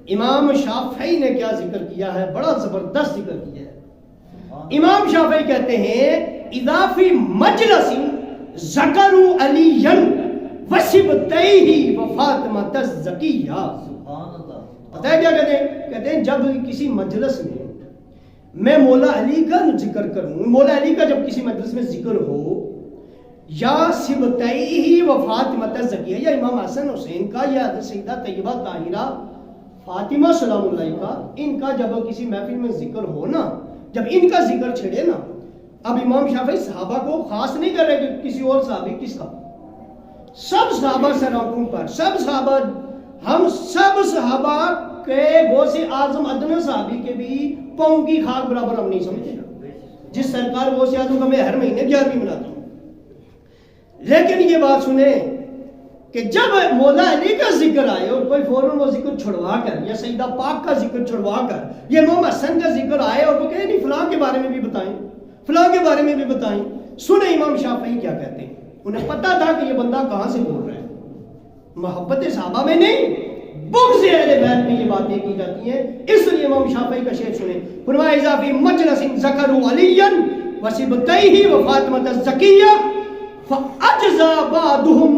امام شافعی نے کیا ذکر کیا ہے، بڑا زبردست ذکر کیا ہے۔ امام شافعی کہتے ہیں اذا فی مجلس ذکروا علیٰ وصبتیہ وفاطمۃ الزکیہ۔ پتہ ہے کیا کہتے ہیں؟ کہتے ہیں جب کسی مجلس میں مولا علی کا ذکر کروں، مولا علی کا جب کسی مجلس میں ذکر ہو، یا سبتیہ و فاطمۃ الزکیہ، یا امام حسن حسین کا، یا سیدہ طیبہ طاہرہ فاطمہ سلام اللہ کا، ان کا جب کسی محفل میں ذکر ہو نا، جب ان کا ذکر چھڑے نا، اب امام شافعی صحابہ کو خاص نہیں کر رہے کہ کسی اور صحابی، کس کا؟ سب صحابہ سراکوں پر، سب صحابہ، ہم سب صحابہ کے غوث اعظم ادنیٰ صحابی کے بھی پاؤں کی خاک برابر ہم نہیں سمجھتے نا، جس سرکار غوث اعظم کا میں ہر مہینے 11ویں مناتا ہوں۔ لیکن یہ بات سنیں کہ جب مولا علی کا ذکر آئے اور کوئی فوراً وہ ذکر چھڑوا کر، یا سیدہ پاک کا ذکر چھڑوا کر، یا امام حسن کا ذکر آئے اور وہ کہے نہیں فلاں کے بارے میں بھی بتائیں، فلاں کے بارے میں بھی بتائیں، سنیں امام شافعی کیا کہتے ہیں۔ انہیں پتا تھا کہ یہ بندہ کہاں سے بول رہا ہے، محبت صحابہ میں نہیں، بغض اہل بیت میں یہ باتیں کی جاتی ہیں۔ اس لیے امام شافعی کا شعر سنیں، فرمایا اذا فی مجلس ذکروا علیٰ وصبتیہ وفاطمۃ الزکیہ فاجزا بعضهم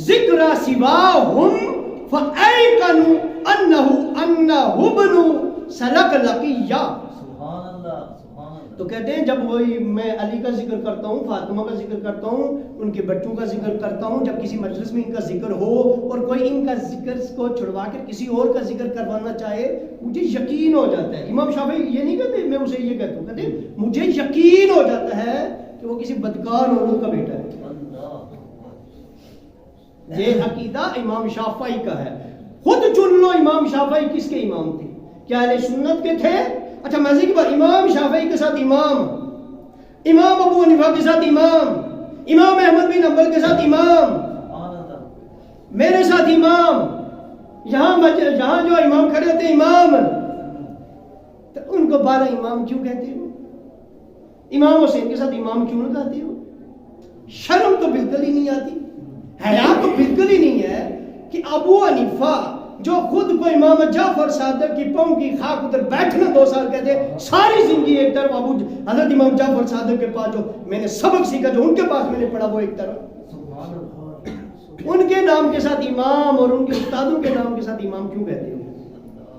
ذکر سواہم فایقنوا انہ ابن سلکلکیہ۔ تو کہتے ہیں جب وہی میں علی کا ذکر کرتا ہوں، فاطمہ کا ذکر کرتا ہوں، ان کے بچوں کا ذکر کرتا ہوں، جب کسی مجلس میں ان کا ذکر ہو اور کوئی ان کا ذکر کو چھڑوا کر کسی اور کا ذکر کروانا چاہے، مجھے یقین ہو جاتا ہے۔ امام شافعی یہ نہیں کہتے میں اسے یہ کہتا ہوں، کہتے ہیں مجھے یقین ہو جاتا ہے کہ وہ کسی بدکار عورت کا بیٹا ہے۔ یہ عقیدہ امام شافعی کا ہے۔ خود چن لو امام شافعی کس کے امام تھے؟ کیا اہل سنت کے تھے؟ اچھا مزے کی بات، امام شافعی کے ساتھ امام، امام ابو حنیفہ کے ساتھ امام، امام احمد بن حنبل کے ساتھ امام، میرے ساتھ امام، یہاں جو امام کھڑے ہوتے ہیں امام، تو ان کو 12 امام کیوں کہتے ہو؟ امام حسین کے ساتھ امام کیوں نہ کہتے ہو؟ شرم تو بالکل ہی نہیں آتی، حیا تو بالکل ہی نہیں ہے کہ ابو حنیفہ جو خود کو امام جعفر صادق کی پاؤں کی خاک ادھر بیٹھنا 2 سال کہتے، ساری زندگی ایک طرف، ابو حضرت امام جعفر صادق کے پاس جو میں نے سبق سیکھا، جو ان کے پاس میں نے پڑھا، وہ ایک طرف، ان کے نام کے ساتھ امام اور ان کے استادوں کے نام کے ساتھ امام کیوں کہتے ہو؟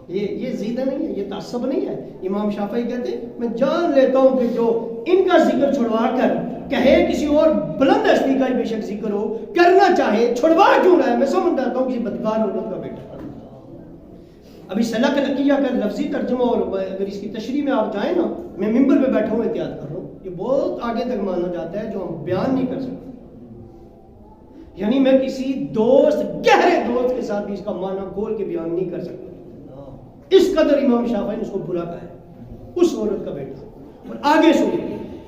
یہ زیدہ نہیں ہے، یہ تعصب نہیں ہے۔ امام شافعی کہتے میں جان لیتا ہوں کہ جو ان کا ذکر چھڑوا کر کہے کسی اور بلند ہستی کا بے شک ذکر ہو، کرنا چاہے، چھڑوا کیوں رہا ہے، میں سمجھ جاتا ہوں کسی بدکار عورت کا بیٹا۔ ابھی سلکلکیہ کا لفظی ترجمہ، اور اگر اس کی تشریح میں آپ جائیں نا، میں ممبر پہ بیٹھا ہوں احتیاط کر رہا ہوں، یہ بہت آگے تک مانا جاتا ہے جو ہم بیان نہیں کر سکتے، یعنی میں کسی دوست، گہرے دوست کے ساتھ بھی اس کا معنی کھول کے بیان نہیں کر سکتا، اس قدر امام شافعی نے اس کو برا کہا ہے، اس عورت کا بیٹا۔ اور آگے سنیں،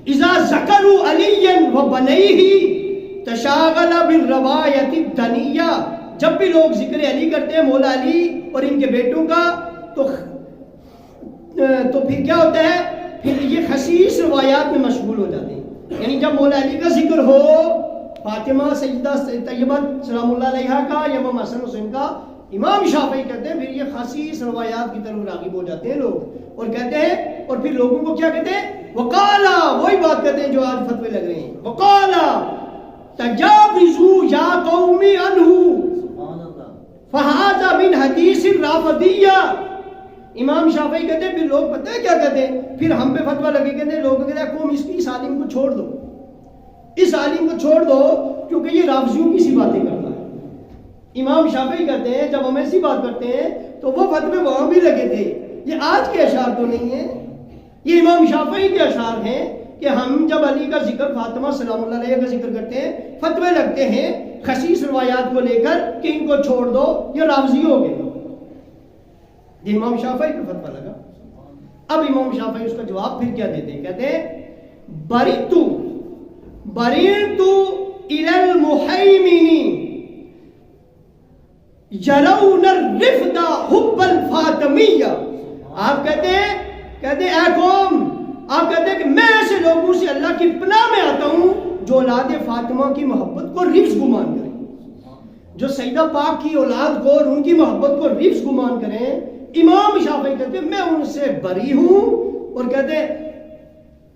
اذا ذکروا علیٰ وبنیہ تشاغل بالروایت الدنیہ، جب بھی لوگ ذکر علی کرتے ہیں، مولا علی اور ان کے بیٹوں کا، تو پھر کیا ہوتا ہے، پھر یہ خصیص روایات میں مشغول ہو جاتے ہیں۔ یعنی جب مولا علی کا ذکر ہو، فاطمہ سیدہ طیبہ سلام اللہ علیہا کا، یا امام حسن حسین کا، امام شافعی کہتے ہیں پھر یہ خصیص روایات کی طرف راغب ہو جاتے ہیں لوگ، اور کہتے ہیں، اور پھر لوگوں کو کیا کہتے ہیں، وقالا، وہی بات کہتے ہیں جو آج فتوے لگ رہے ہیں، وقالا تجاوزوا یا قوم عنہ فہذا من حدیث الرافضیہ۔ امام شافعی کہتے ہیں پھر لوگ پتہ ہے کیا کہتے ہیں، پھر ہم پہ فتویٰ لگے، کہتے ہیں لوگ کہتے ہیں قوم اس عالم کو چھوڑ دو، اس عالم کو چھوڑ دو کیونکہ یہ رافضیوں کی سی باتیں کرتا ہے۔ امام شافعی کہتے ہیں جب ہم ایسی بات کرتے ہیں تو وہ فتوے وہاں بھی لگے تھے، یہ آج کے اشعار تو نہیں ہیں، یہ امام شافعی کے اشعار ہیں کہ ہم جب علی کا ذکر، فاطمہ سلام اللہ علیہ کا ذکر کرتے ہیں، فتوے لگتے ہیں خصیص روایات کو لے کر کہ ان کو چھوڑ دو، یہ رافضی ہو گئے۔ یہ امام شافعی کو فتویٰ لگا۔ اب امام شافعی اس کا جواب پھر کیا دیتے ہیں، کہتے ہیں بریتو الی المحیمن یرون الرفد حب الفاطمیہ۔ آپ کہتے ہیں اے قوم، آپ کہتے ہیں کہ میں ایسے لوگوں سے اللہ کی پناہ میں آتا ہوں جو اولاد فاطمہ کی محبت کو رفض گمان کریں، جو سیدہ پاک کی اولاد کو اور ان کی محبت کو رفض گمان کریں، امام شافعی کہتے ہیں میں ان سے بری ہوں، اور کہتے ہیں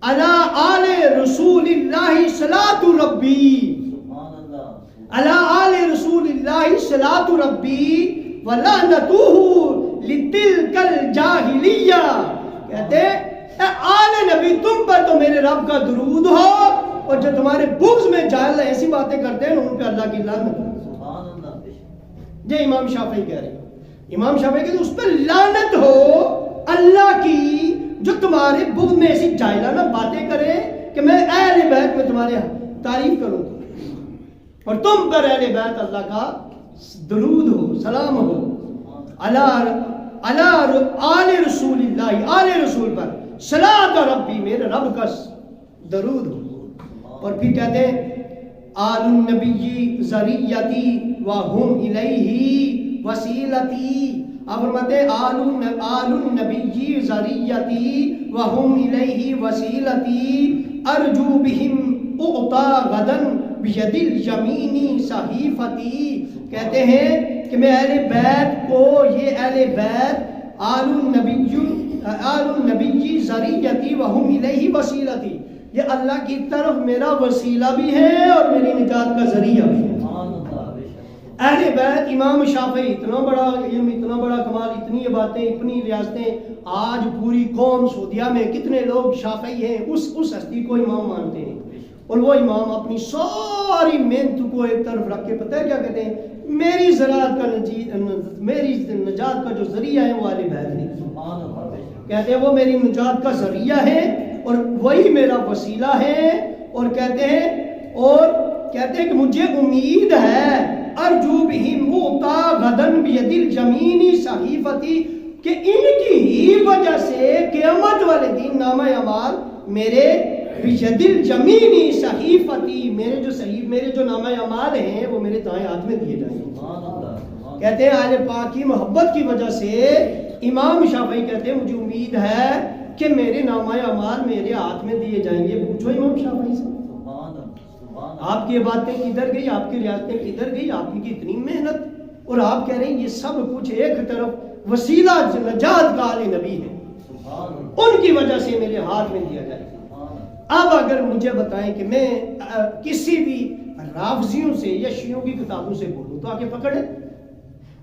علی آل رسول اللہ صلاۃ ربی، علی آل رسول اللہ صلاۃ ربی ولعنتہ لتلک الجاہلیہ، کہتے اے آل نبی تم پر تو میرے رب کا درود ہو، اور جو تمہارے بغض میں جاہل ایسی باتیں کرتے ہیں ان پہ اللہ کی لعنت ہو۔ یہ امام شافعی کہہ رہے ہیں، امام شافعی کہتے ہیں اس پہ لعنت ہو اللہ کی جو تمہارے بغض میں ایسی جاہلانہ باتیں کرے کہ میں اہل بیت میں تمہارے تعریف کروں اور تم پر اہل بیت اللہ کا درود ہو، سلام ہو، آل رسول اللہ، آل رسول پر صلاۃ ربی، میرے رب کا درود ہو۔ اور پھر کہتے ہیں آل النبی ذریتی وہم الیہ وسیلتی، اب فرماتے ہیں آل النبی ذریتی وہم الیہ وسیلتی ارجو بہم اعطا غدن بید الیمین صحیفتی، کہتے ہیں کہ میں اہل بیت کو، یہ اہل بیت آل النبی ذریتی وہم الیہ وسیلتی، یہ اللہ کی طرف میرا وسیلہ بھی ہے اور میری نجات کا ذریعہ بھی ہے۔ اہل بیت امام شافعی، اتنا بڑا علم، اتنا بڑا کمال، اتنی باتیں، اتنی ریاستیں، آج پوری قوم سعودیہ میں کتنے لوگ شافعی ہیں، اس ہستی کو امام مانتے ہیں، اور وہ امام اپنی ساری محنت کو ایک طرف رکھ کے پتہ ہے کیا کہتے ہیں، میری زراعت کا میری نجات کا جو ذریعہ ہے وہ اہل بیت ہے، کہتے ہیں وہ میری نجات کا ذریعہ ہے اور وہی میرا وسیلہ ہے، اور کہتے ہیں کہ مجھے امید ہے ارجو بہم اعطا غدن بید الیمین صحیفتی، کہ ان کی ہی وجہ سے قیامت والے دن نامہ اعمال میرے بید الیمین صحیفتی، میرے جو نامہ اعمال ہیں وہ میرے دائیں ہاتھ میں دیے جائیں گے۔ کہتے ہیں اہل پاک کی محبت کی وجہ سے امام شافعی کہتے ہیں مجھے امید ہے کہ میرے نامہ اعمال میرے ہاتھ میں دیے جائیں گے۔ پوچھو امام شافعی سے آپ کی باتیں کدھر گئی، آپ کی ریاستیں کدھر گئی، آپ کی اتنی محنت، اور آپ کہہ رہے ہیں یہ سب کچھ ایک طرف وسیلہ نجات کا آل نبی ہے، ان کی وجہ سے میرے ہاتھ میں دیا جائے گا۔ اب اگر مجھے بتائیں کہ میں کسی بھی رافضیوں سے یا شیعوں کی کتابوں سے بولوں تو آگے پکڑے،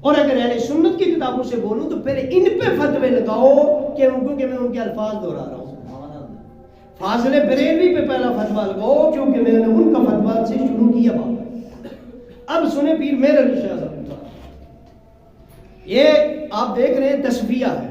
اور اگر اہل سنت کی کتابوں سے بولوں تو پہلے ان پہ فتوے لگاؤ کہ میں ان کے الفاظ دہرا رہا ہوں۔ فاضل بریلوی پہ پہلا فتویٰ لگاؤ کیونکہ میں نے ان کا فتویٰ سے شروع کیا بات۔ اب سنیں پیر میرے رشاہ صاحب، یہ آپ دیکھ رہے ہیں تصفیہ ہے،